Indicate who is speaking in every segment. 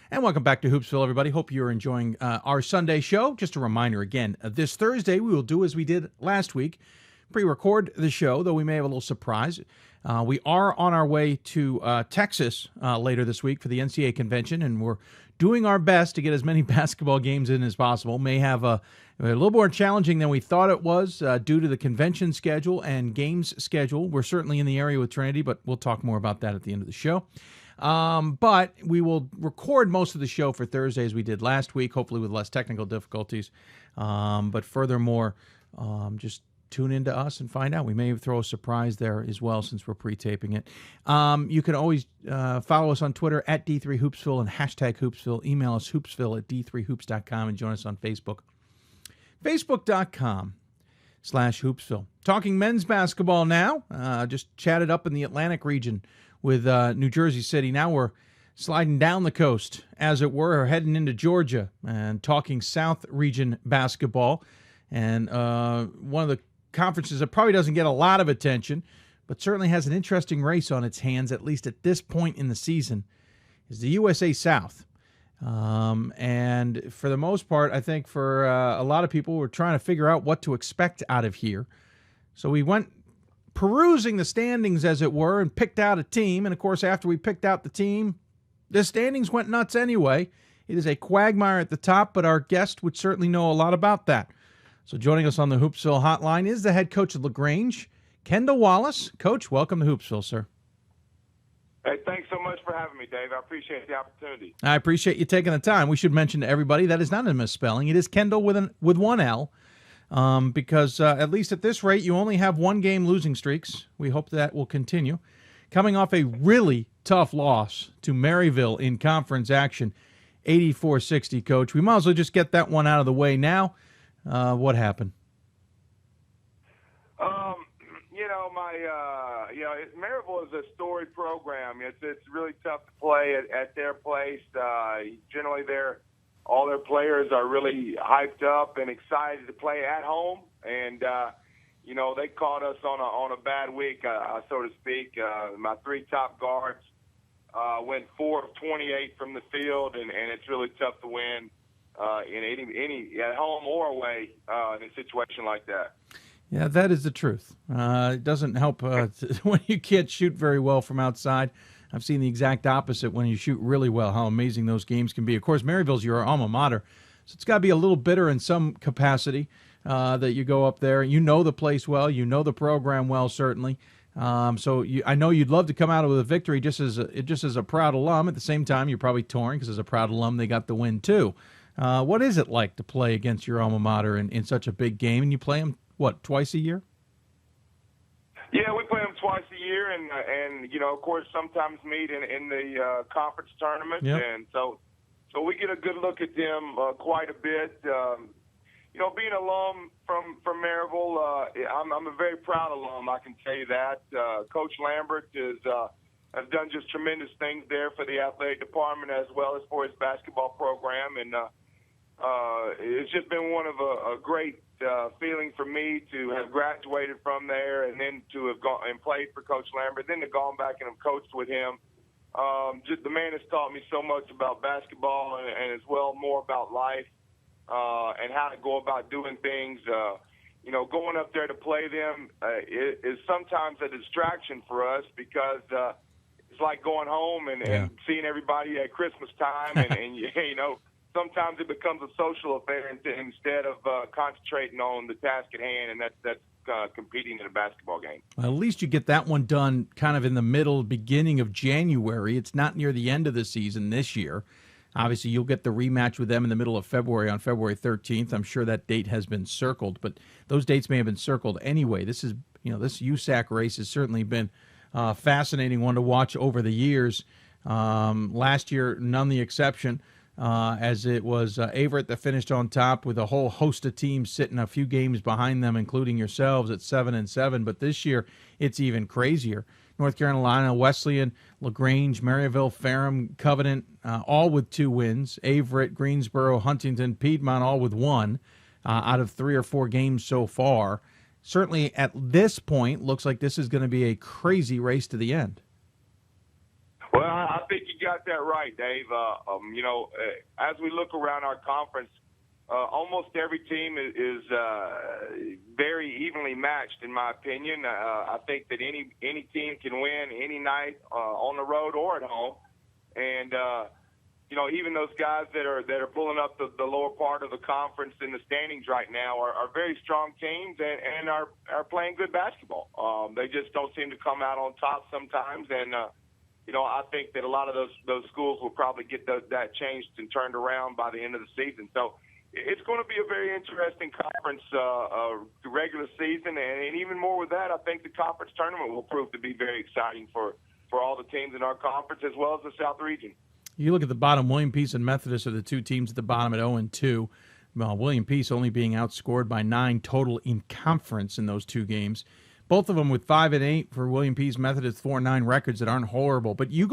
Speaker 1: And welcome back to Hoopsville, everybody. Hope you're enjoying our Sunday show. Just a reminder again, this Thursday we will do as we did last week, pre-record the show, though we may have a little surprise. We are on our way to Texas later this week for the NCAA convention, and we're doing our best to get as many basketball games in as possible. May have a little more challenging than we thought it was due to the convention schedule and games schedule. We're certainly in the area with Trinity, but we'll talk more about that at the end of the show. But we will record most of the show for Thursday as we did last week, hopefully with less technical difficulties. But furthermore, just tune into us and find out. We may throw a surprise there as well since we're pre-taping it. You can always follow us on Twitter at D3Hoopsville and hashtag Hoopsville. Email us hoopsville@d3hoops.com and join us on Facebook. Facebook.com/Hoopsville. Talking men's basketball now. Just chatted up in the Atlantic region with New Jersey City. Now we're sliding down the coast, as it were, heading into Georgia and talking South region basketball. And one of the conferences that probably doesn't get a lot of attention, but certainly has an interesting race on its hands, at least at this point in the season, is the USA South. And for the most part, I think for a lot of people, we're trying to figure out what to expect out of here. So we went perusing the standings, as it were, and picked out a team. And, of course, after we picked out the team, the standings went nuts anyway. It is a quagmire at the top, but our guest would certainly know a lot about that. So joining us on the Hoopsville hotline is the head coach of LaGrange, Kendal Wallace. Coach, welcome to Hoopsville, sir.
Speaker 2: Hey, thanks so much for having me, Dave. I appreciate the opportunity.
Speaker 1: I appreciate you taking the time. We should mention to everybody that is not a misspelling. It is Kendal with one L. Because at least at this rate, you only have one-game losing streaks. We hope that will continue. Coming off a really tough loss to Maryville in conference action, 84-60, Coach. We might as well just get that one out of the way now. What happened?
Speaker 2: Maryville is a storied program. It's really tough to play at their place. Generally, all their players are really hyped up and excited to play at home, and they caught us on a bad week, so to speak. My three top guards went 4 of 28 from the field, and it's really tough to win in any at home or away in a situation like that.
Speaker 1: Yeah, that is the truth. It doesn't help when you can't shoot very well from outside. I've seen the exact opposite when you shoot really well, how amazing those games can be. Of course, Maryville's your alma mater, so it's got to be a little bitter in some capacity that you go up there. You know the place well. You know the program well, certainly. I know you'd love to come out with a victory just as a proud alum. At the same time, you're probably torn because as a proud alum, they got the win too. What is it like to play against your alma mater in such a big game? And you play them, twice a year?
Speaker 2: Yeah, we play them twice a year, and of course, sometimes meet in the conference tournament,
Speaker 1: yep.
Speaker 2: And so we get a good look at them quite a bit. Being an alum from Maryville, I'm a very proud alum. I can tell you that. Coach Lambert has done just tremendous things there for the athletic department as well as for his basketball program, and it's just been one of a great feeling for me to have graduated from there and then to have gone and played for Coach Lambert, then to gone back and have coached with him. The man has taught me so much about basketball and as well more about life and how to go about doing things. Going up there to play them is sometimes a distraction for us because it's like going home and seeing everybody at Christmas time and sometimes it becomes a social affair instead of concentrating on the task at hand, and that's competing in a basketball game.
Speaker 1: Well, at least you get that one done kind of in the beginning of January. It's not near the end of the season this year. Obviously, you'll get the rematch with them in the middle of February on February 13th. I'm sure that date has been circled, but those dates may have been circled anyway. This USAC race has certainly been a fascinating one to watch over the years. Last year, none the exception. As it was Averett that finished on top with a whole host of teams sitting a few games behind them, including yourselves at 7-7. But this year, it's even crazier. North Carolina, Wesleyan, LaGrange, Maryville, Ferrum, Covenant, all with 2 wins. Averett, Greensboro, Huntington, Piedmont, all with 1 out of 3 or 4 games so far. Certainly at this point, looks like this is going to be a crazy race to the end.
Speaker 2: Well, I think you got that right, Dave. As we look around our conference, almost every team is very evenly matched, in my opinion. I think that any team can win any night on the road or at home, and even those guys that are pulling up the lower part of the conference in the standings right now are very strong teams and are playing good basketball. They just don't seem to come out on top sometimes, and I think that a lot of those schools will probably get that changed and turned around by the end of the season. So it's going to be a very interesting conference regular season, and even more with that, I think the conference tournament will prove to be very exciting for all the teams in our conference as well as the South region.
Speaker 1: You look at the bottom, William Peace and Methodist are the two teams at the bottom at 0-2. William Peace only being outscored by 9 total in conference in those two games. Both of them with 5-8 for William Peace, Methodist 4-9 records that aren't horrible. But you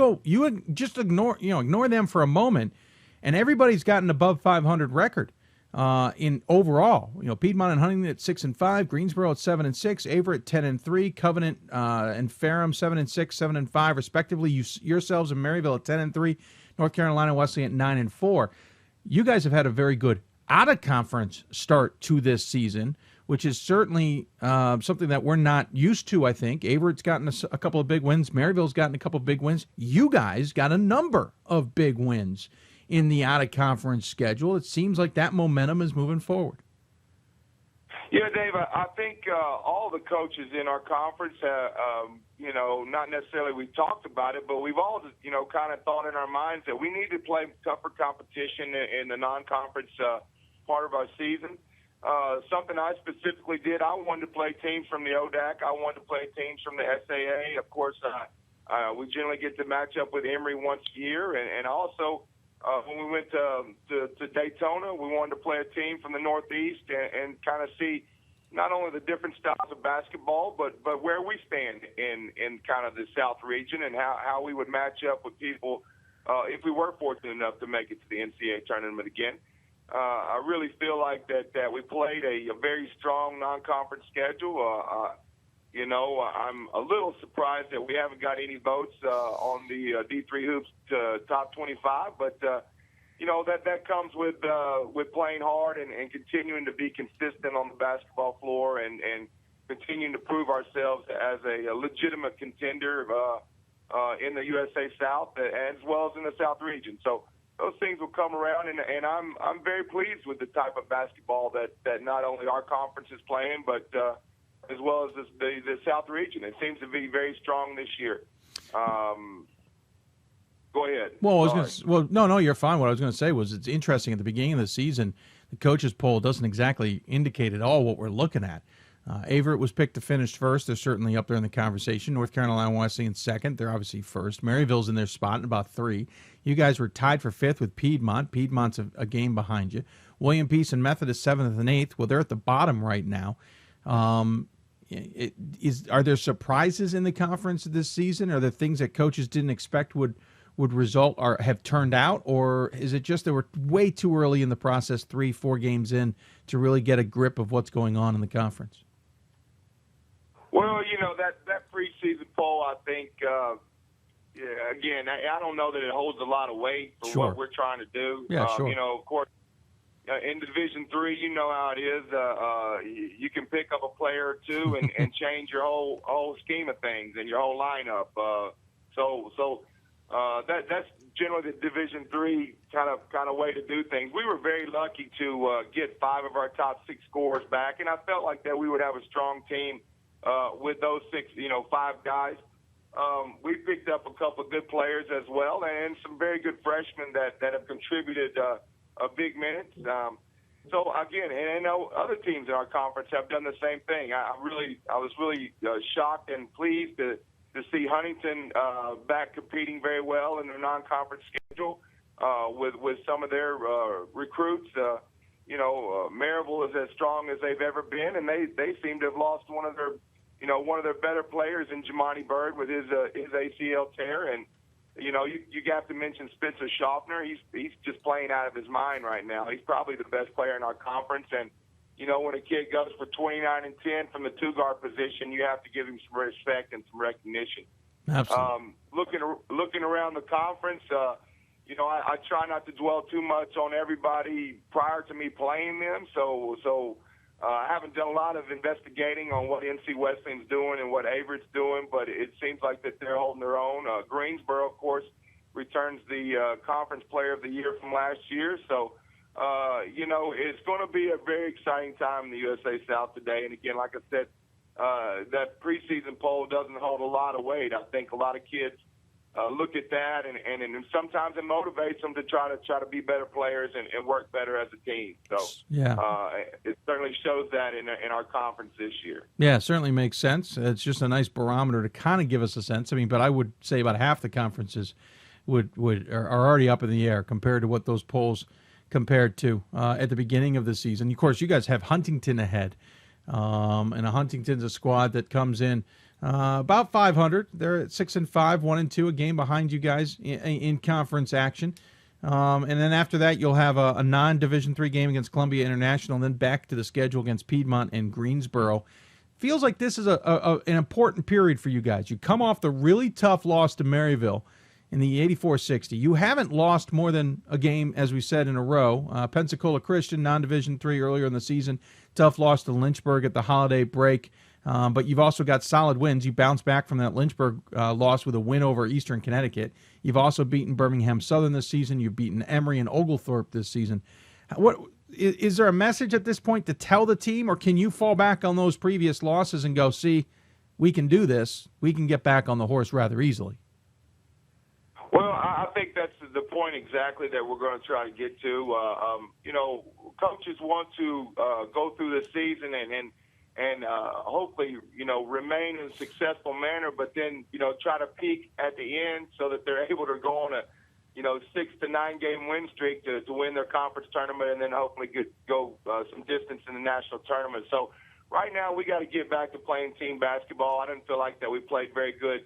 Speaker 1: just ignore them for a moment, and everybody's got an above 500 record in overall. Piedmont and Huntington at 6-5, Greensboro at 7-6, Averett at 10-3, Covenant and Ferrum 7-6, 7-5 respectively. Yourselves and Maryville at 10-3. North Carolina Wesleyan at 9-4. You guys have had a very good out-of-conference start to this season, which is certainly something that we're not used to, I think. Averett's gotten a couple of big wins. Maryville's gotten a couple of big wins. You guys got a number of big wins in the out-of-conference schedule. It seems like that momentum is moving forward.
Speaker 2: Yeah, Dave, I think all the coaches in our conference, not necessarily we've talked about it, but we've all, kind of thought in our minds that we need to play tougher competition in the non-conference part of our season. Something I specifically did, I wanted to play teams from the ODAC. I wanted to play teams from the SAA. Of course, we generally get to match up with Emory once a year, and also when we went to Daytona, we wanted to play a team from the Northeast and kind of see not only the different styles of basketball, but where we stand in kind of the South region and how we would match up with people if we were fortunate enough to make it to the NCAA tournament again. I really feel like that we played a very strong non-conference schedule. I'm a little surprised that we haven't got any votes on the D3 Hoops top 25, but that comes with playing hard and continuing to be consistent on the basketball floor and continuing to prove ourselves as a legitimate contender in the USA South as well as in the South region. So those things will come around, and I'm very pleased with the type of basketball that not only our conference is playing, but as well as the South region. It seems to be very strong this year. Go ahead.
Speaker 1: Well, no, you're fine. What I was going to say was it's interesting at the beginning of the season, the coaches poll doesn't exactly indicate at all what we're looking at. Averett was picked to finish first. They're certainly up there in the conversation. North Carolina Wesleyan second. They're obviously first. Maryville's in their spot in about 3. You guys were tied for 5th with Piedmont. Piedmont's a game behind you. William Peace and Methodist 7th and 8th. Well, they're at the bottom right now. Are there surprises in the conference this season? Are there things that coaches didn't expect would result or have turned out? Or is it just they were way too early in the process, 3-4 games in, to really get a grip of what's going on in the conference?
Speaker 2: Well, that preseason poll, I think, again, I don't know that it holds a lot of weight for what we're trying to do.
Speaker 1: Yeah, sure.
Speaker 2: Of course, in Division III, you know how it is. You can pick up a player or two and change your whole scheme of things and your whole lineup. That's generally the Division III kind of way to do things. We were very lucky to get 5 of our top 6 scorers back, and I felt like that we would have a strong team with those 5 guys. We picked up a couple of good players as well, and some very good freshmen that have contributed big minutes. So again, and I know other teams in our conference have done the same thing. I was really shocked and pleased to see Huntington back competing very well in their non-conference schedule with some of their recruits. Maryville is as strong as they've ever been, and they seem to have lost one of their better players in Jamani Bird with his ACL tear. And you have to mention Spencer Schaffner. He's just playing out of his mind right now. He's probably the best player in our conference, and when a kid goes for 29 and 10 from the 2-guard position, you have to give him some respect and some recognition.
Speaker 1: Absolutely.
Speaker 2: Looking around the conference, I try not to dwell too much on everybody prior to me playing them. So I haven't done a lot of investigating on what NC Wesleyan's doing and what Averett's doing, but it seems like that they're holding their own. Greensboro, of course, returns the Conference Player of the Year from last year. So, it's going to be a very exciting time in the USA South today. And, again, like I said, that preseason poll doesn't hold a lot of weight. I think a lot of kids look at that, and sometimes it motivates them to try to be better players and work better as a team. So it certainly shows that in our conference this year.
Speaker 1: Yeah, it certainly makes sense. It's just a nice barometer to kind of give us a sense. I mean, but I would say about half the conferences are already up in the air compared to what those polls compared to at the beginning of the season. Of course, you guys have Huntington ahead, and Huntington's a squad that comes in about 500. They're at 6-5, 1-2, a game behind you guys in conference action. And then after that, you'll have a non-Division III game against Columbia International, and then back to the schedule against Piedmont and Greensboro. Feels like this is an important period for you guys. You come off the really tough loss to Maryville in the 84-60. You haven't lost more than a game, as we said, in a row. Pensacola Christian, non-Division III earlier in the season. Tough loss to Lynchburg at the holiday break. But you've also got solid wins. You bounced back from that Lynchburg loss with a win over Eastern Connecticut. You've also beaten Birmingham Southern this season. You've beaten Emory and Oglethorpe this season. What is there a message at this point to tell the team, or can you fall back on those previous losses and go, see, we can do this. We can get back on the horse rather easily?
Speaker 2: Well, I think that's the point exactly that we're going to try to get to. Coaches want to go through the season and hopefully, remain in a successful manner, but then, try to peak at the end so that they're able to go on a, 6 to 9 game win streak to win their conference tournament and then hopefully go some distance in the national tournament. So right now we got to get back to playing team basketball. I didn't feel like that we played very good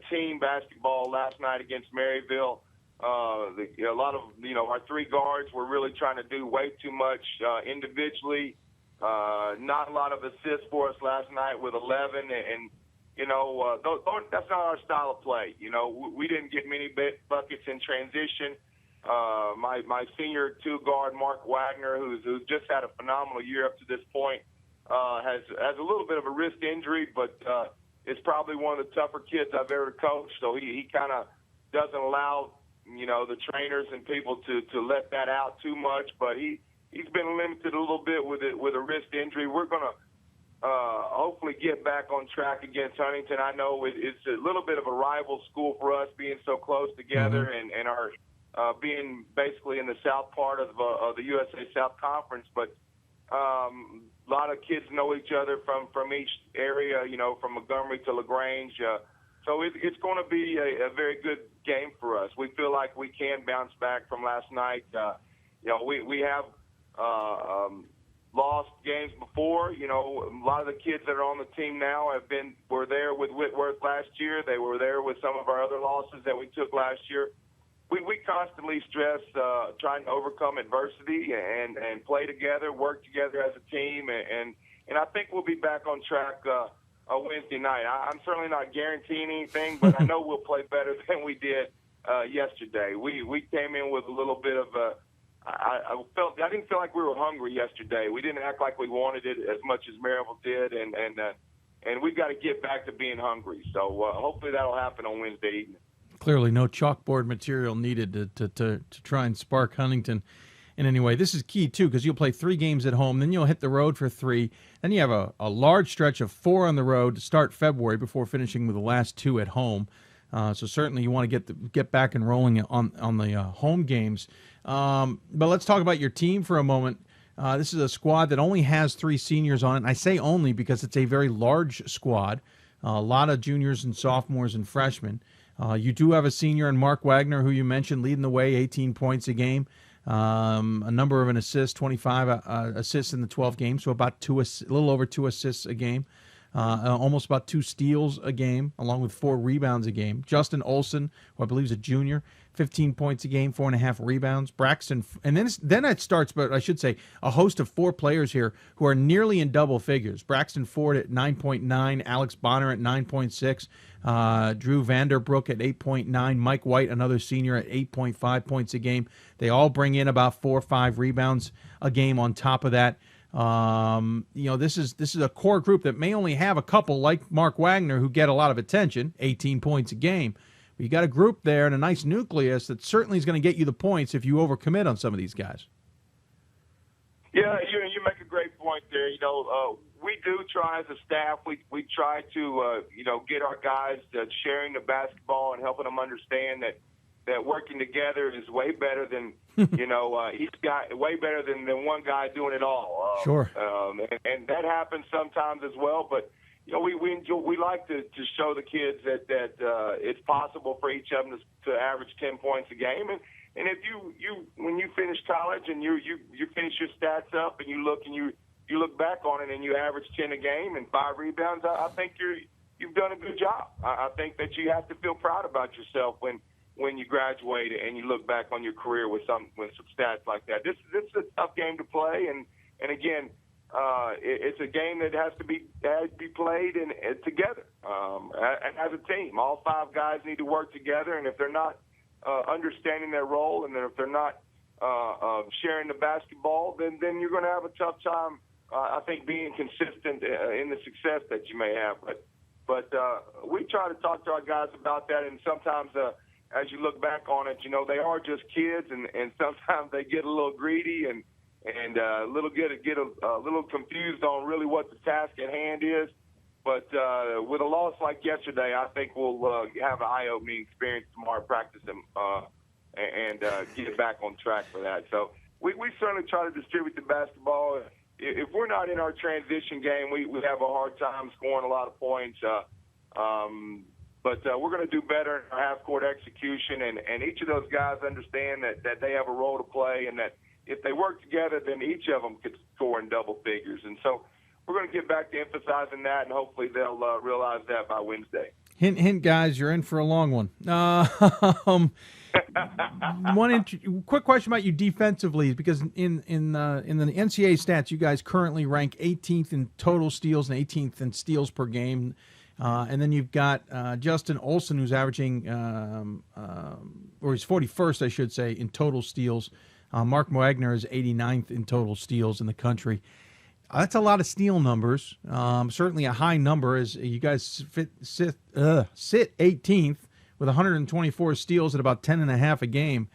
Speaker 2: team basketball last night against Maryville. A lot of, our three guards were really trying to do way too much individually. Not a lot of assists for us last night with 11, and that's not our style of play. We didn't get many buckets in transition. My senior two guard Mark Wagner, who's just had a phenomenal year up to this point, has a little bit of a wrist injury, but is probably one of the tougher kids I've ever coached. So he kind of doesn't allow the trainers and people to let that out too much, but he's been limited a little bit with a wrist injury. We're going to hopefully get back on track against Huntington. I know it's a little bit of a rival school for us, being so close together and our being basically in the south part of the USA South Conference. But a lot of kids know each other from each area, from Montgomery to LaGrange. So it's going to be a very good game for us. We feel like we can bounce back from last night. We have lost games before. A lot of the kids that are on the team now were there with Whitworth last year. They were there with some of our other losses that we took last year. We constantly stress trying to overcome adversity and play together, work together as a team, and I think we'll be back on track Wednesday night. I'm certainly not guaranteeing anything, but I know we'll play better than we did yesterday. We came in with a little bit of I didn't feel like we were hungry yesterday. We didn't act like we wanted it as much as Maryville did, and we've got to get back to being hungry. So hopefully that'll happen on Wednesday evening.
Speaker 1: Clearly, no chalkboard material needed to try and spark Huntington in any way. This is key, too, because you'll play 3 games at home, then you'll hit the road for 3. Then you have a large stretch of 4 on the road to start February before finishing with the last 2 at home. So certainly you want to get back and rolling on the home games. But let's talk about your team for a moment. This is a squad that only has 3 seniors on it. And I say only because it's a very large squad. A lot of juniors and sophomores and freshmen. You do have a senior in Mark Wagner, who you mentioned, leading the way, 18 points a game. A number of an assist, 25 assists in the 12 games, so about a little over 2 assists a game. Almost about 2 steals a game, along with 4 rebounds a game. Justin Olson, who I believe is a junior, 15 points a game, 4.5 rebounds. Braxton, and then it starts, but I should say, a host of 4 players here who are nearly in double figures. Braxton Ford at 9.9, Alex Bonner at 9.6, Drew Vanderbrook at 8.9, Mike White, another senior, at 8.5 points a game. They all bring in about 4 or 5 rebounds a game on top of that. This is a core group that may only have a couple like Mark Wagner who get a lot of attention, 18 points a game. But you got a group there and a nice nucleus that certainly is going to get you the points if you overcommit on some of these guys.
Speaker 2: Yeah, you make a great point there. We do try as a staff. We try to get our guys sharing the basketball and helping them understand that working together is way better than each guy, way better than one guy doing it all.
Speaker 1: Sure.
Speaker 2: And that happens sometimes as well, but we like to show the kids that it's possible for each of them to average 10 points a game, and if you when you finish college and you finish your stats up and you look back on it and you average 10 a game and 5 rebounds, I think you've done a good job. I think that you have to feel proud about yourself when you graduate and you look back on your career with some stats like that. This is a tough game to play, and again. It's a game that has to be played and together and as a team. All 5 guys need to work together, and if they're not understanding their role and if they're not sharing the basketball, then you're going to have a tough time. I think being consistent in the success that you may have. But we try to talk to our guys about that, and sometimes as you look back on it, they are just kids, and sometimes they get a little greedy and get a little confused on really what the task at hand is. But with a loss like yesterday, I think we'll have an eye-opening experience tomorrow, practice them, and get back on track for that. So we certainly try to distribute the basketball. If we're not in our transition game, we have a hard time scoring a lot of points. But we're going to do better in our half-court execution, and each of those guys understand that they have a role to play, and that if they work together, then each of them could score in double figures. And so we're going to get back to emphasizing that, and hopefully they'll realize that by Wednesday.
Speaker 1: Hint, hint, guys, you're in for a long one. Quick question about you defensively, because in the NCAA stats, you guys currently rank 18th in total steals and 18th in steals per game. And then you've got Justin Olson, who's averaging, or he's 41st, I should say, in total steals. Mark Wagner is 89th in total steals in the country. That's a lot of steal numbers. Certainly a high number, as you guys sit 18th with 124 steals at about 10.5 a game.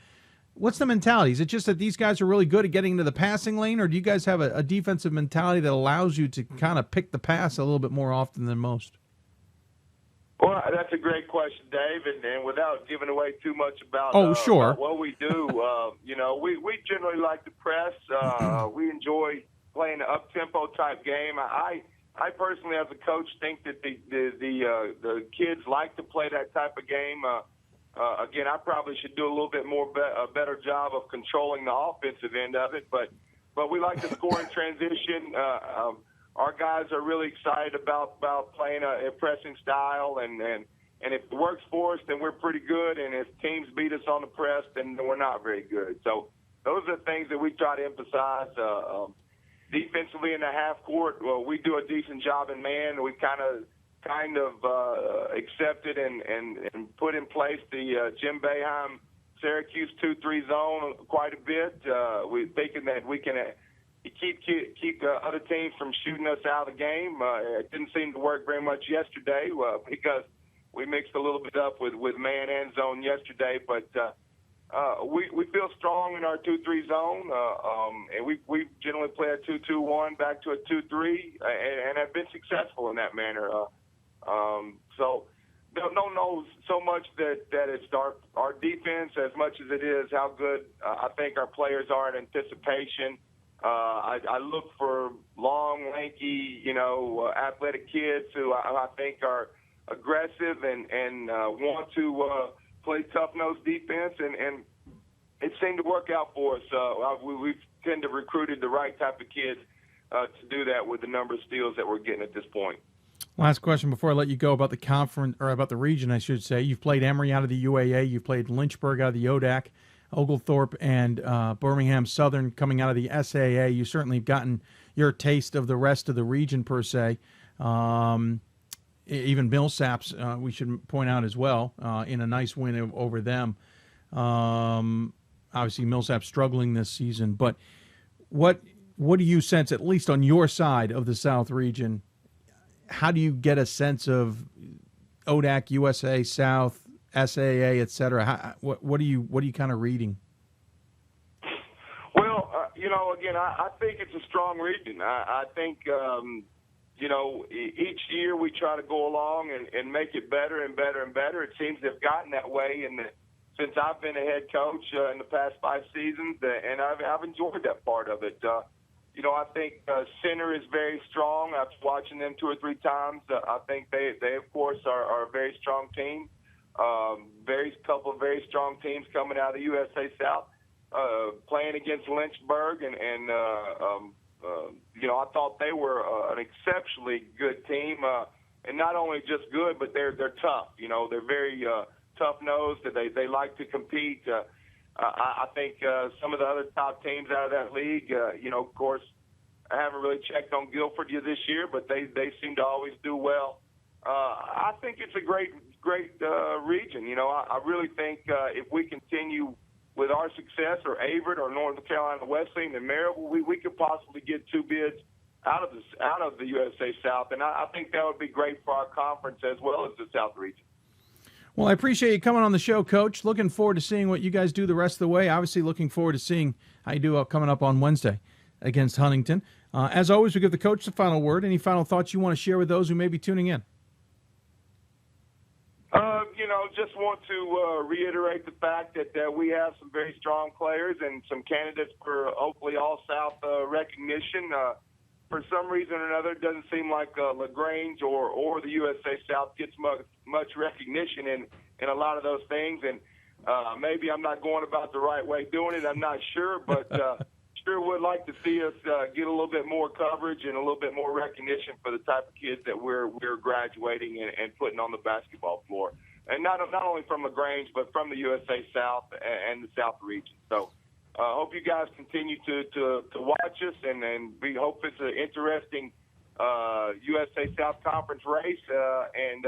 Speaker 1: What's the mentality? Is it just that these guys are really good at getting into the passing lane, or do you guys have a defensive mentality that allows you to kind of pick the pass a little bit more often than most?
Speaker 2: Well, that's a great question, Dave, and without giving away too much about
Speaker 1: sure.
Speaker 2: What we do, we generally like to press. We enjoy playing an up-tempo type game. I personally, as a coach, think that the kids like to play that type of game. Again, I probably should do a little bit a better job of controlling the offensive end of it, but we like to score in transition. Our guys are really excited about playing a pressing style, and if it works for us, then we're pretty good, and if teams beat us on the press, then we're not very good. So those are the things that we try to emphasize. Defensively in the half court, well, we do a decent job in man. We kind of accepted and put in place the Jim Boeheim Syracuse 2-3 zone quite a bit. We're thinking that we can keep other teams from shooting us out of the game. It didn't seem to work very much yesterday because we mixed a little bit up with man and zone yesterday. But we feel strong in our 2-3 zone, and we generally play a 2-2-1 back to a 2-3, and have been successful in that manner. So don't know so much that it's our defense as much as it is how good I think our players are in anticipation. I look for long, lanky, athletic kids who I think are aggressive and want to play tough-nosed defense, and it seemed to work out for us. We've tend to recruited the right type of kids to do that with the number of steals that we're getting at this point.
Speaker 1: Last question before I let you go about the conference, or about the region, I should say. You've played Emory out of the UAA. You've played Lynchburg out of the ODAC, Oglethorpe and Birmingham Southern coming out of the SAA. You certainly have gotten your taste of the rest of the region, per se. Even Millsaps, we should point out as well, in a nice win over them. Obviously, Millsaps struggling this season. But what do you sense, at least on your side of the South region? How do you get a sense of ODAC, USA South, SAA, et cetera? What are you kind of reading?
Speaker 2: Well, again, I think it's a strong region. I think, each year we try to go along and make it better and better and better. It seems to have gotten that way since I've been a head coach in the past 5 seasons, and I've enjoyed that part of it. I think Center is very strong. I've watching them 2 or 3 times. I think they of course are a very strong team. Couple of very strong teams coming out of the USA South, playing against Lynchburg, and I thought they were an exceptionally good team, and not only just good, but they're tough. They're very tough-nosed. They like to compete. I think some of the other top teams out of that league, of course, I haven't really checked on Guilford this year, but they seem to always do well. I think it's a great region. I really think if we continue with our success, or Averett, or North Carolina Wesleyan, and Maryville, we could possibly get 2 bids out of the USA South, and I think that would be great for our conference as well as the South region.
Speaker 1: Well, I appreciate you coming on the show, Coach. Looking forward to seeing what you guys do the rest of the way. Obviously, looking forward to seeing how you do coming up on Wednesday against Huntington. As always, we give the coach the final word. Any final thoughts you want to share with those who may be tuning in?
Speaker 2: Just want to reiterate the fact that we have some very strong players and some candidates for hopefully All-South recognition. For some reason or another, it doesn't seem like LaGrange's or the USA South gets much recognition in a lot of those things. And maybe I'm not going about the right way doing it. I'm not sure, but sure would like to see us get a little bit more coverage and a little bit more recognition for the type of kids that we're graduating and putting on the basketball floor. And not only from LaGrange, but from the USA South and the South region. So hope you guys continue to watch us, and we hope it's an interesting USA South Conference race, and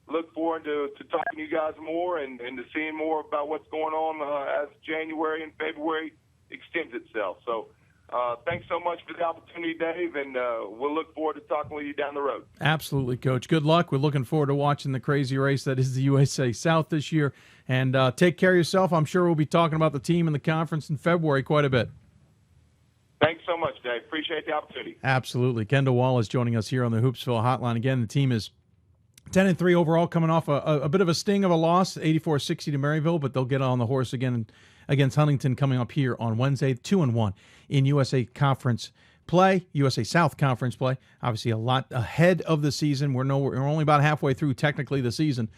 Speaker 2: look forward to talking to you guys more and to seeing more about what's going on as January and February extends itself. So thanks so much for the opportunity, Dave, and we'll look forward to talking with you down the road.
Speaker 1: Absolutely, Coach. Good luck. We're looking forward to watching the crazy race that is the USA South this year. And take care of yourself. I'm sure we'll be talking about the team and the conference in February quite a bit.
Speaker 2: Thanks so much, Dave. Appreciate the opportunity.
Speaker 1: Absolutely. Kendal Wallace joining us here on the Hoopsville Hotline. Again, the team is 10-3 overall, coming off a bit of a sting of a loss, 84-60 to Maryville, but they'll get on the horse again against Huntington coming up here on Wednesday, 2-1 in USA Conference play, USA South Conference play. Obviously, a lot ahead of the season. We're only about halfway through technically the season.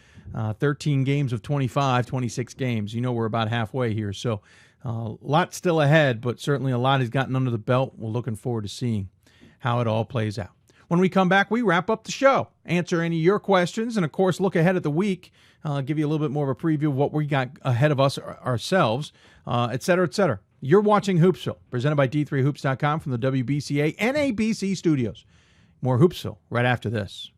Speaker 1: 13 games of 25, 26 games. We're about halfway here, so a lot still ahead, but certainly a lot has gotten under the belt. We're looking forward to seeing how it all plays out. When we come back, we wrap up the show, answer any of your questions, and, of course, look ahead at the week, give you a little bit more of a preview of what we got ahead of us ourselves, et cetera, et cetera. You're watching Hoopsville, presented by D3Hoops.com from the WBCA and ABC studios. More Hoopsville right after this.